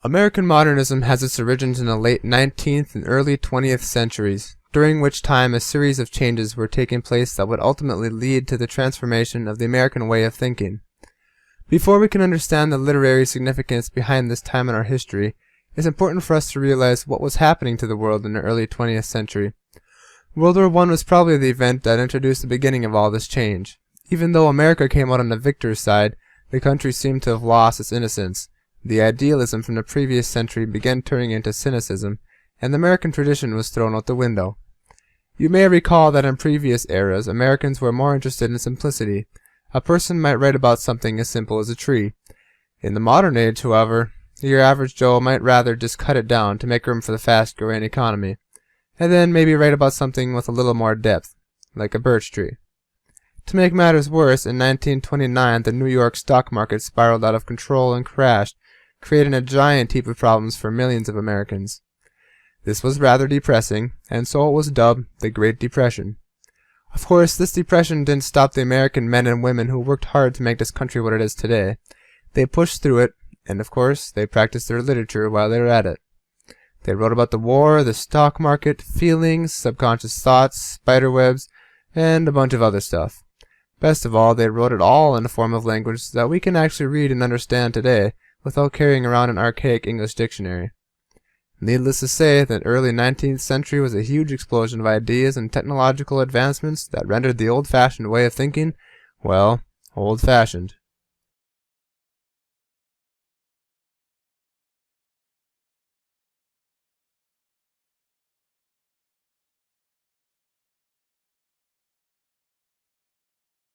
American modernism has its origins in the late 19th and early 20th centuries, during which time a series of changes were taking place that would ultimately lead to the transformation of the American way of thinking. Before we can understand the literary significance behind this time in our history, it's important for us to realize what was happening to the world in the early 20th century. World War I was probably the event that introduced the beginning of all this change. Even though America came out on the victor's side, the country seemed to have lost its innocence. The idealism from the previous century began turning into cynicism, and the American tradition was thrown out the window. You may recall that in previous eras, Americans were more interested in simplicity. A person might write about something as simple as a tree. In the modern age, however, your average Joe might rather just cut it down to make room for the fast-growing economy, and then maybe write about something with a little more depth, like a birch tree. To make matters worse, in 1929 the New York stock market spiraled out of control and crashed, creating a giant heap of problems for millions of Americans. This was rather depressing, and so it was dubbed the Great Depression. Of course, this depression didn't stop the American men and women who worked hard to make this country what it is today. They pushed through it, and of course, they practiced their literature while they were at it. They wrote about the war, the stock market, feelings, subconscious thoughts, spiderwebs, and a bunch of other stuff. Best of all, they wrote it all in a form of language that we can actually read and understand today, without carrying around an archaic English dictionary. Needless to say, the early 19th century was a huge explosion of ideas and technological advancements that rendered the old-fashioned way of thinking, well, old-fashioned.